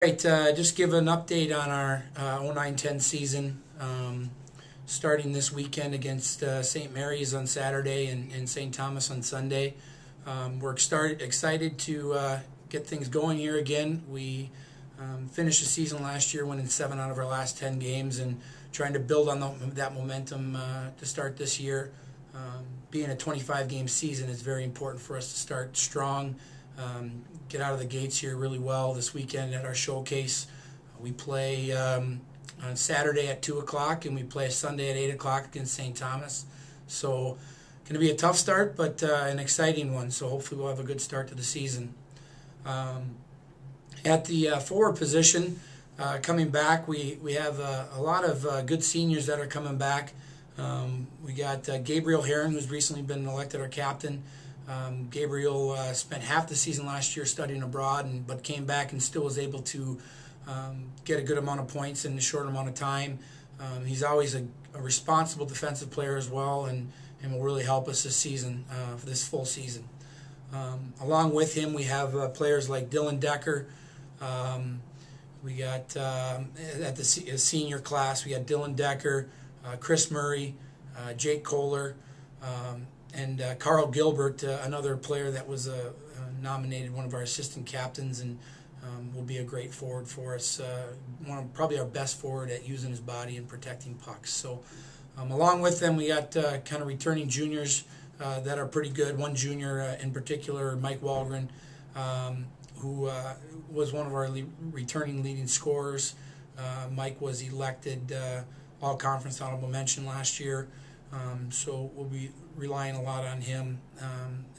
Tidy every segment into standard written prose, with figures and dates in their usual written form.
Right, just give an update on our 09-10 season, starting this weekend against St. Mary's on Saturday and St. Thomas on Sunday. We're excited to get things going here again. We finished the season last year winning 7 out of our last 10 games and trying to build on that momentum to start this year. Being a 25-game season, it's very important for us to start strong. Get out of the gates here really well this weekend at our showcase. We play on Saturday at 2 o'clock and we play Sunday at 8 o'clock against St. Thomas. So going to be a tough start, but an exciting one. So hopefully we'll have a good start to the season. At the forward position, coming back, we have a lot of good seniors that are coming back. We got Gabriel Herron, who's recently been elected our captain. Gabriel spent half the season last year studying abroad, but came back and still was able to get a good amount of points in a short amount of time. He's always a responsible defensive player as well, and will really help us this season, for this full season. Along with him, we have players like Dylan Decker. We got at the senior class, we got Dylan Decker, Chris Murray, Jake Kohler, and Carl Gilbert, another player that was nominated one of our assistant captains, and will be a great forward for us. Probably our best forward at using his body and protecting pucks. So along with them, we got kind of returning juniors that are pretty good. One junior in particular, Mike Walgren, who was one of our returning leading scorers. Mike was elected all-conference honorable mention last year. So we'll be relying a lot on him,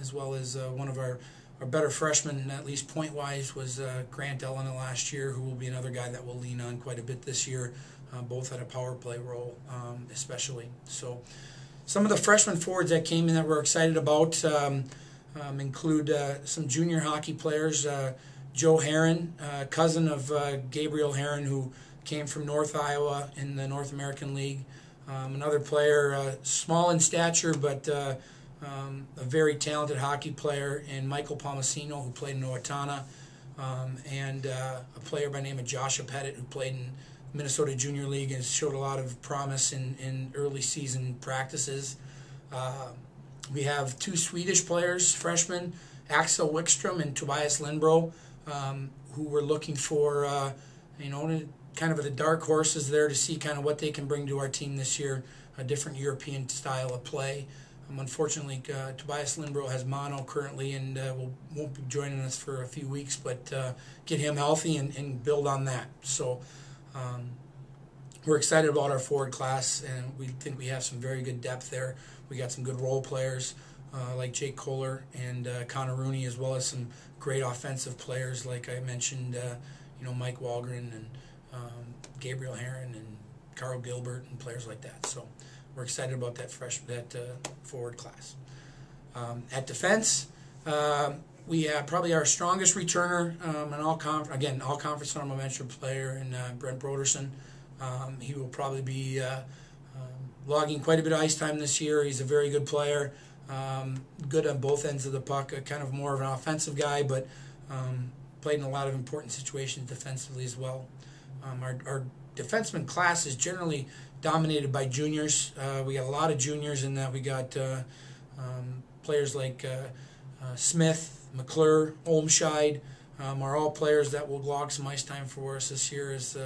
as well as one of our better freshmen, at least point-wise, was Grant Elena last year, who will be another guy that we'll lean on quite a bit this year, both at a power play role especially. So some of the freshman forwards that came in that we're excited about include some junior hockey players. Joe Herron, cousin of Gabriel Herron, who came from North Iowa in the North American League. Another player, small in stature, but a very talented hockey player, and Michael Palmasino, who played in Owatonna, and a player by the name of Joshua Pettit, who played in Minnesota Junior League and showed a lot of promise in early season practices. We have 2 Swedish players, freshmen, Axel Wickstrom and Tobias Lindbro, who we're looking for, kind of the dark horses there to see kind of what they can bring to our team this year, a different European style of play. Unfortunately, Tobias Lindbro has mono currently and won't be joining us for a few weeks, but get him healthy and build on that. So we're excited about our forward class, and we think we have some very good depth there. We got some good role players like Jake Kohler and Connor Rooney, as well as some great offensive players like I mentioned, Mike Walgren and Gabriel Herron and Carl Gilbert and players like that. So we're excited about that forward class. At defense, we have probably our strongest returner, an all-conference honorable mention player, and Brent Broderson. He will probably be logging quite a bit of ice time this year. He's a very good player, good on both ends of the puck, kind of more of an offensive guy, but played in a lot of important situations defensively as well. Our defenseman class is generally dominated by juniors. We got a lot of juniors in that. We got players like Smith, McClure, Olmscheid, are all players that will log some ice time for us this year as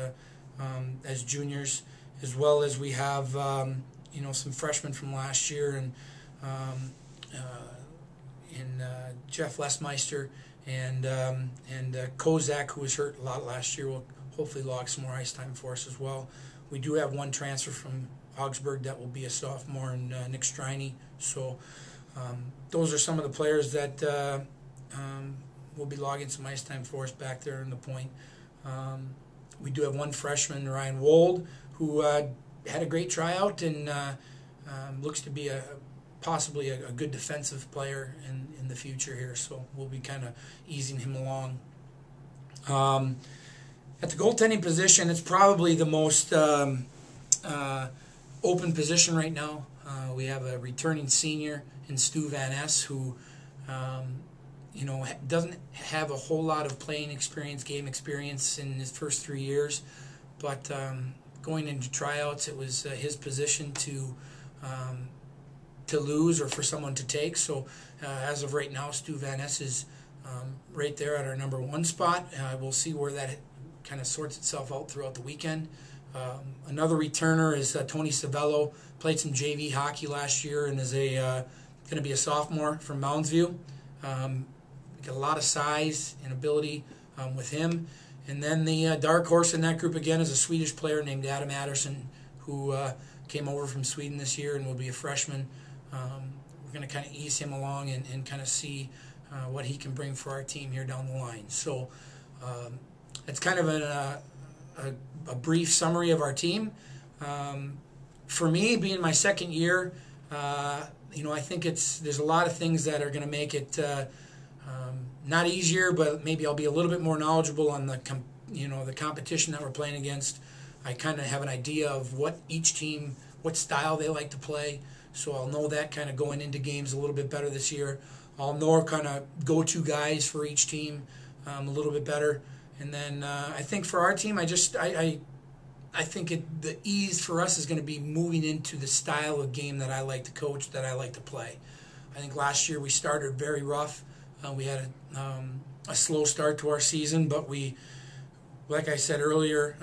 juniors, as well as we have some freshmen from last year, and Jeff Lesmeister and Kozak, who was hurt a lot last year, will hopefully log some more ice time for us as well. We do have one transfer from Augsburg that will be a sophomore, and Nick Strine. So those are some of the players that will be logging some ice time for us back there in the point. We do have one freshman, Ryan Wold, who had a great tryout and looks to be possibly a good defensive player in the future here. So we'll be kind of easing him along. At the goaltending position, it's probably the most open position right now. We have a returning senior in Stu Van Ness, who doesn't have a whole lot of playing experience, game experience in his first 3 years, but going into tryouts, it was his position to lose or for someone to take. So as of right now, Stu Van Ness is right there at our number 1 spot. We'll see where that kind of sorts itself out throughout the weekend. Another returner is Tony Savello. Played some JV hockey last year and is going to be a sophomore from Mounds View. Got a lot of size and ability with him. And then the dark horse in that group again is a Swedish player named Adam Anderson, who came over from Sweden this year and will be a freshman. We're going to kind of ease him along and kind of see what he can bring for our team here down the line. So it's kind of a brief summary of our team. For me, being my second year, I think there's a lot of things that are going to make it not easier, but maybe I'll be a little bit more knowledgeable on the competition that we're playing against. I kind of have an idea of what each team, what style they like to play, so I'll know that kind of going into games a little bit better this year. I'll know kind of go-to guys for each team a little bit better, and then I think for our team, I think the ease for us is going to be moving into the style of game that I like to coach, that I like to play. I think last year we started very rough. We had a slow start to our season, but we, like I said earlier,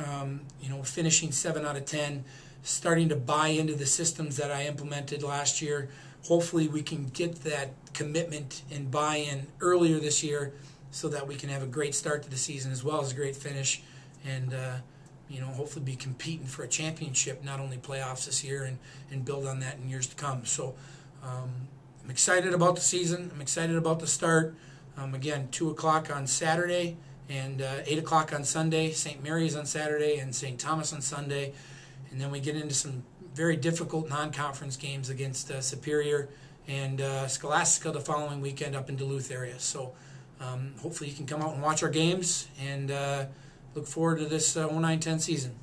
finishing 7 out of 10, starting to buy into the systems that I implemented last year. Hopefully we can get that commitment and buy-in earlier this year so that we can have a great start to the season as well as a great finish, and hopefully be competing for a championship, not only playoffs this year, and build on that in years to come. So I'm excited about the season. I'm excited about the start. Again, 2 o'clock on Saturday and 8 o'clock on Sunday. St. Mary's on Saturday and St. Thomas on Sunday. And then we get into some very difficult non-conference games against Superior and Scholastica the following weekend up in Duluth area. So hopefully you can come out and watch our games, and look forward to this 09-10 season.